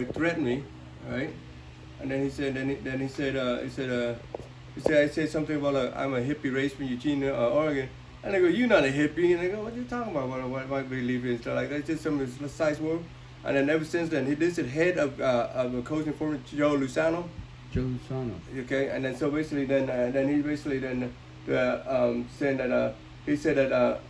threatened me, right? And then he said, I said something about I'm a hippie raised from Eugene, Oregon. And they go, you're not a hippie. And they go, what are you talking about? What my belief is? Stuff like that's just some size word. And then ever since then, this is head of the coach informant Joe Lusano. Joe Lusano. Okay, and then so basically then he basically then saying that he said that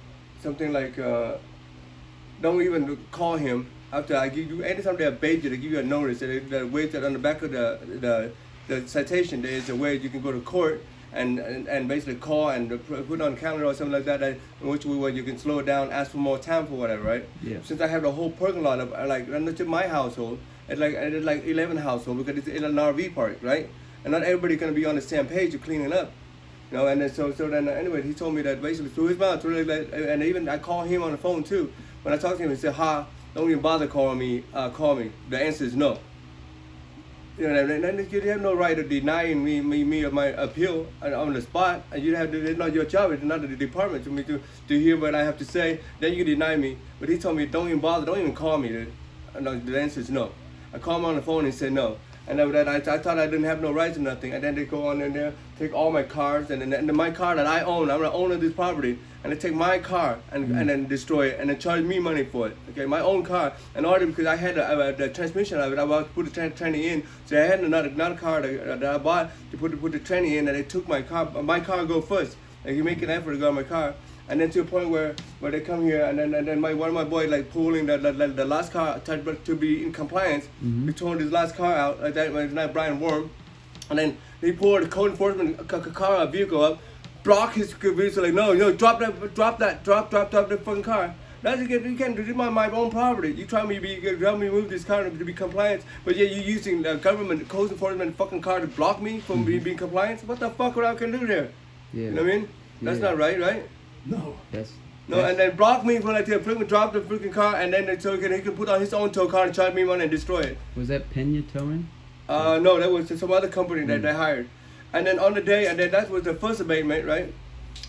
something like don't even call him after I give you anytime they abate you, they give you a notice that waits that on the back of the citation there is a way you can go to court and basically call and put on a calendar or something like that, in which way you can slow it down, ask for more time for whatever, right? Yeah. Since I have the whole parking lot of like not just my household, it's like 11 households because it's in an RV park, right? And not everybody gonna be on the same page of cleaning up, you know. And then so then anyway, he told me that basically through his mouth, and even I called him on the phone too. When I talked to him, he said, "Ha, don't even bother calling me. Call me." The answer is no. You know, and you have no right to denying me of my appeal on the spot, and you have to, it's not your job, it's not the department to me to hear what I have to say. Then you deny me. But he told me, don't even bother, don't even call me. The answer is no. I called him on the phone and he said no. And after that, I thought I didn't have no rights or nothing. And then they go on in there, take all my cars, and my car that I own, I'm the owner of this property, and they take my car and then destroy it, and then charge me money for it. Okay, my own car, and all because I had the transmission of it, I was put the tranny in, so I had another car that I bought to put the tranny in, and they took my car go first. Like you make an effort to go on my car. And then to a point where they come here, and then one of my boys like pulling the last car to be in compliance. Mm-hmm. He tore his last car out like that. It's not Brian Worm, and then he pulled the code enforcement vehicle up, block his vehicle like no, drop that fucking car. That's you can't do my own property. You try me to help me move this car to be compliant, but yeah, you're using the government code enforcement fucking car to block me from being compliant. What the fuck would I can do there? Yeah. You know what I mean? That's not right? No. No, and then block me for like to freaking drop the freaking car, and then so he can put on his own tow car and charge me money and destroy it. Was that Pena Towing? No, that was some other company that they hired. And then on the day, and then that was the first abatement, right,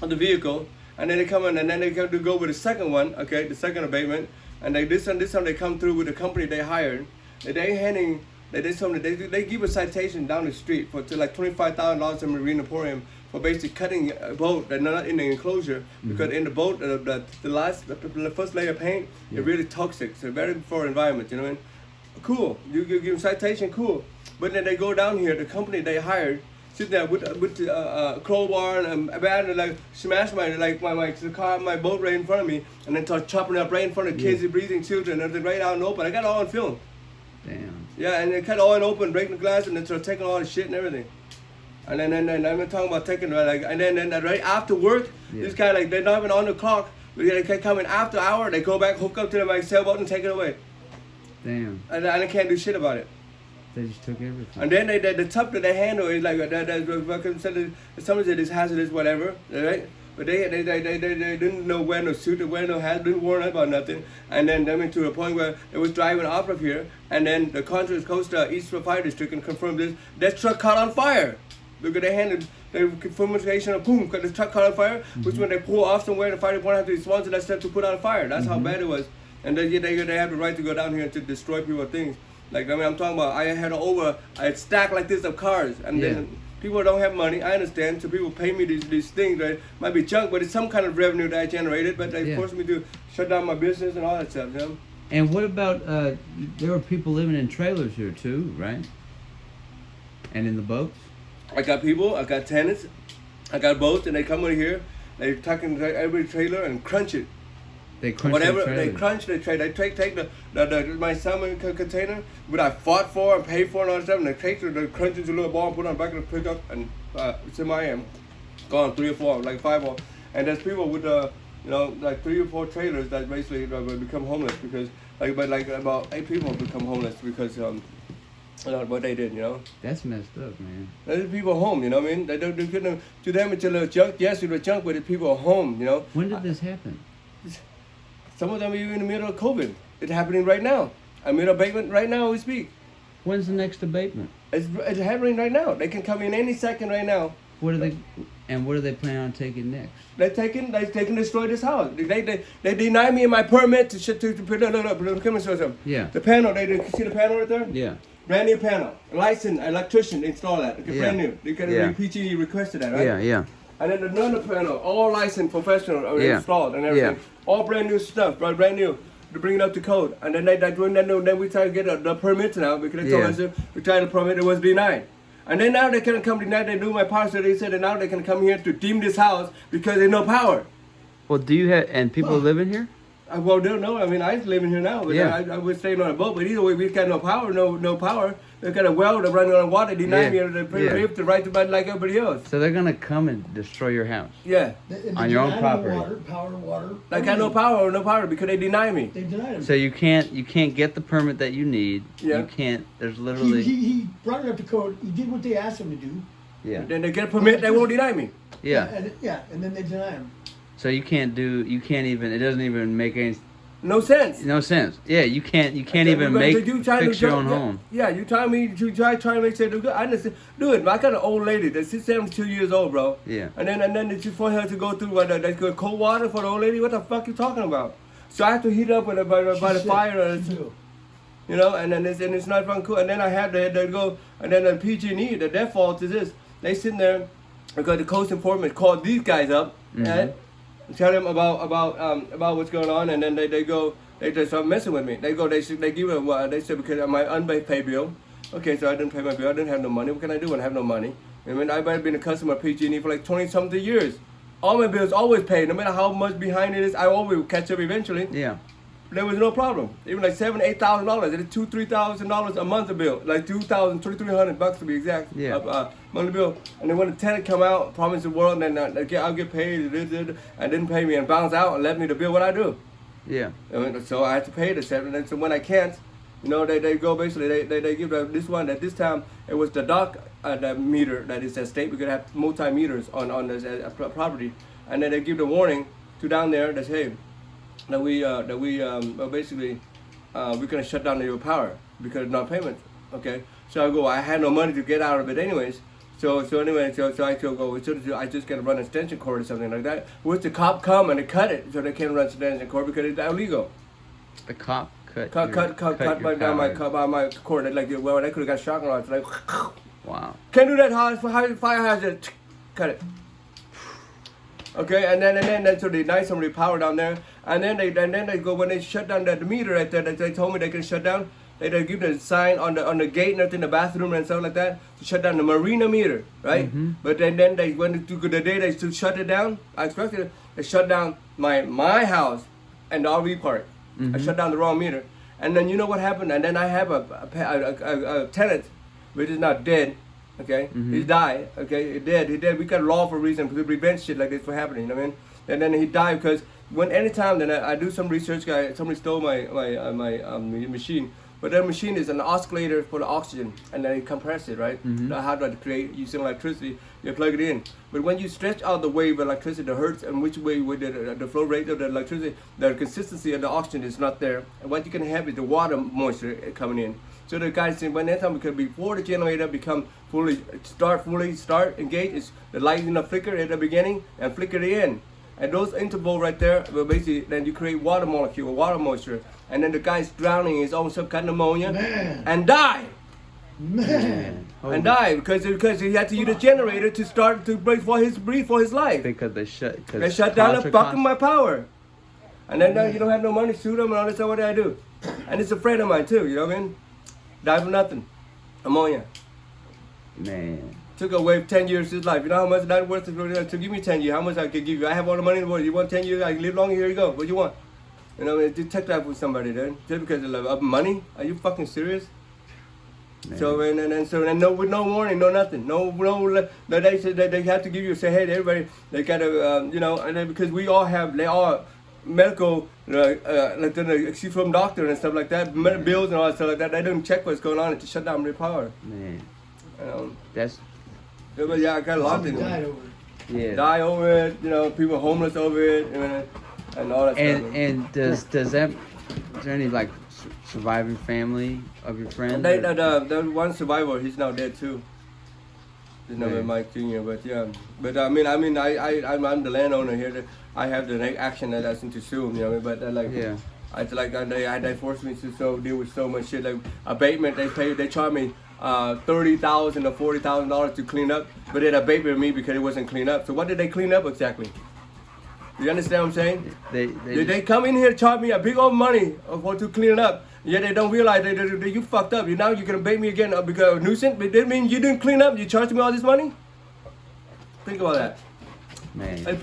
of the vehicle. And then they come in, and then they come to go with the second one, okay, the second abatement. And this time they come through with the company they hired. They give a citation down the street to like $25,000 in Marine Emporium for basically cutting a boat that's not in the enclosure, because in the boat the first layer of paint is really toxic, so very for environment, you know what I mean? Cool, you give them citation, cool. But then they go down here, the company they hired sit there with crowbar and a bat and like smash my car, my boat right in front of me, and then start chopping up right in front of kids, breathing children, and everything right out and open. I got it all on film. Damn. Yeah, and they cut all in open, breaking the glass, and then start taking all the shit and everything. And then I'm talking about taking and then right after work, this guy like they're not even on the clock. They can come in after hour. They go back, hook up to my sailboat, and take it away. Damn. And I can't do shit about it. They just took everything. And then the tough that they handle is like someone said it's hazardous, whatever, right? But they didn't know wear no suit, wear no hat, didn't warn about nothing. And then they went to a point where it was driving off of here, and then the Contra Costa East Fire District and confirmed this. That truck caught on fire. Because they handed the confirmation of boom, because the truck caught on fire, which when they pull off somewhere, the fire department have to respond to that stuff to put out a fire. That's how bad it was. And they have the right to go down here to destroy people's things. Like, I mean, I'm talking about, I had stacked like this of cars, and then people don't have money, I understand, so people pay me these things, right? Might be junk, but it's some kind of revenue that I generated, but they forced me to shut down my business and all that stuff, you know? And what about, there were people living in trailers here too, right? And in the boats? I got people, I got tenants, I got boats, and they come over here, they tuck in every trailer and crunch it. They crunch whatever they crunch, they take my salmon container, what I fought for and paid for and all that stuff, and they take the crunch into a little ball and put it on the back of the pickup, and it's in Miami, gone 3 or 4, like 5 more. And there's people with like 3 or 4 trailers that basically become homeless because like about 8 people become homeless because what they did, you know. That's messed up, man. There's people home, you know what I mean? They couldn't do damage to the junk. Yes, to the junk, but the people are home, you know. When did this happen? Some of them are in the middle of COVID. It's happening right now. I'm in abatement right now we speak. When's the next abatement? It's happening right now. They can come in any second right now What are they planning on taking next? They destroy this house. They deny me my permit to put no, come and show some. Yeah. The panel, they see the panel right there? Yeah. Brand new panel. Licensed electrician install that. Okay, Yeah. brand new. They got Yeah. PG requested that, right? Yeah, yeah. And then another panel, all licensed professional Yeah. installed and everything. Yeah. All brand new stuff, right? Brand new. To bring it up to code. And then then we try to get the permits now because they told us we tried the permit, it was denied. And then now they can come deny, they do my power, so they said that now they can come here to deem this house because there's no power. Well, do you have and people living here? Well, don't know. I mean, I living here now, but Yeah. I was staying on a boat. But either way, we've got no power, no power. They've got a well to run on water, deny me the right to buy like everybody else. So they're gonna come and destroy your house. Yeah. On your own property. Water. I got no power because they deny me. They denied him. So you can't get the permit that you need. Yeah. You can't. There's literally. He brought it up to code. He did what they asked him to do. Yeah. Then they get a permit, they won't deny me. Yeah. And then they deny him. So you can't even. It doesn't even make any. No sense. No sense. Yeah. You can't even fix your own home. Yeah, you trying to make sure do good. I understand. Do it. I got an old lady that's 72 years old, bro. Yeah. And then it's for her to go through that cold water for the old lady. What the fuck you talking about? So I have to heat up by the fire. You know, and it's not fun cool. And then I have to go, and then the PG&E, their fault is this. They sitting there because the coast informant called these guys up, and tell them about what's going on, and then they just start messing with me. They give them, they said because of my unpaid bill. Okay, so I didn't pay my bill. I didn't have no money. What can I do when I have no money? I mean, I've been a customer of PG&E for like 20-something years. All my bills always paid. No matter how much behind it is, I always catch up eventually. Yeah. There was no problem. Even like $7,000-8,000. It is $2,000-3,000 a month of bill. Like $2,300 to be exact. Yeah. Monthly bill. And then when the tenant come out, promise the world, and then I'll get paid. And didn't pay me and bounce out and left me the bill. What I do? Yeah. I mean, so I had to pay the $7. And so when I can't, you know, they go basically. They give this one. At this time, it was the dock the meter that is at state. We could have multi meters on this property, and then they give the warning to down there that hey. That we basically we're gonna shut down your power because of non-payment. Okay, so I go. I had no money to get out of it anyways. So I go. I just gotta run extension cord or something like that. Which the cop come and they cut it so they can't run extension cord because it's illegal. The cop cut down my cord. They're like, well, they could have got shotgun rounds. Like, wow. Can't do that. Fire hazard. Cut it. Okay, and then so they deny somebody power down there, and then they go when they shut down the meter right there. They told me they can shut down. They give the sign on the gate and everything, the bathroom and stuff like that to shut down the marina meter, right? Mm-hmm. But then they went to the day they to shut it down. I expected they shut down my house and the RV park. Mm-hmm. I shut down the wrong meter, and then you know what happened? And then I have a tenant, which is not dead. Okay, he died. Okay, he dead. We got law for a reason to prevent shit like this from happening. You know what I mean? And then he died because anytime that I do some research, somebody stole my machine. But that machine is an oscillator for the oxygen, and then you compress it, right? How do I create using electricity? You plug it in. But when you stretch out the wave of electricity, the hertz and which way with the flow rate of the electricity, the consistency of the oxygen is not there. And what you can have is the water moisture coming in. So the guys say when that time, because before the generator fully start engage, is the light in the flicker at the beginning and flicker at the end. And those interval right there, well, basically, then you create water molecule, water moisture, and then the guy's drowning in his own some kind of pneumonia and die. And die because he had to use a generator to start to breathe for his life. Because they shut down the fucking my power. And then now you don't have no money, sue them and all this stuff. What did I do? And it's a friend of mine too. You know what I mean? Died for nothing. Ammonia. Man. Took away 10 years of his life. You know how much that worth to give me 10 years? How much I could give you? I have all the money in the world. You want 10 years? I can live longer. Here you go. What you want? You know, I mean, take that with somebody then. Just because of money? Are you fucking serious? Man. So no with no warning, no nothing, no. They said that they have to give you say, hey, everybody, they gotta, you know, and then because they all medical, like see from doctor and stuff like that, bills and all that stuff like that. They don't check what's going on to shut down their power. Man, that's. But yeah, I got a lot of things. Yeah. Die over it. You know, people homeless over it, and all that stuff. And does that? Is there any like surviving family of your friend? There one survivor. He's now dead too. His name Yeah. is Mike Jr. But yeah, but I'm the landowner here. I have the action that I sent to sue him. You know, but Yeah. they forced me to deal with so much shit. Like abatement, they charge me $30,000 or $40,000 to clean up, but it abated me because it wasn't cleaned up. So what did they clean up exactly? You understand what I'm saying? They come in here charge me a big old money to clean it up. Yeah, they don't realize that you fucked up. Now you're gonna bait me again because of nuisance. But that means you didn't clean up. You charged me all this money. Think about that. Man. That's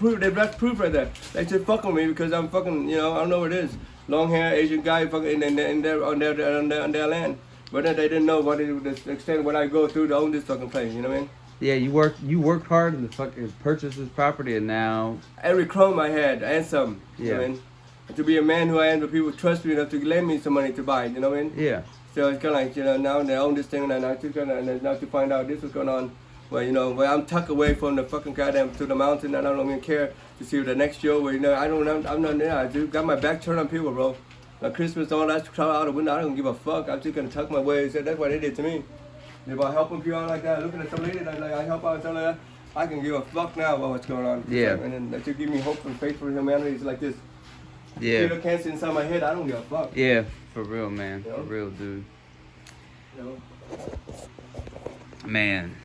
proof right there. They just fuck with me because I'm fucking. I don't know what it is. Long hair Asian guy fucking in their land. But they didn't know what the extent of what I go through to own this fucking place. You know what I mean? Yeah, you worked hard and fucking purchased this property, and now Every crumb I had and some. You know what I Yeah. mean? To be a man who I am, but people trust me enough to lend me some money to buy it. You know what I mean? yeah, So it's kind of like, now they own this thing, and now to find out this was going on. Well, where I'm tucked away from the fucking goddamn to the mountain, and I don't even care to see the next show. Where I'm not there. I just got my back turned on people, bro. Like Christmas, all that crowd out the window. I don't give a fuck. I'm just gonna tuck my way. So that's what they did to me. If I helping people out like that, looking at some lady like I help out and stuff like that, I can give a fuck now about what's going on. Yeah. And then that you give me hope and faith for humanity is like this. yeah, If cancer inside my head, I don't give a fuck. yeah, for real, man, Yeah. for real, dude, You know? man.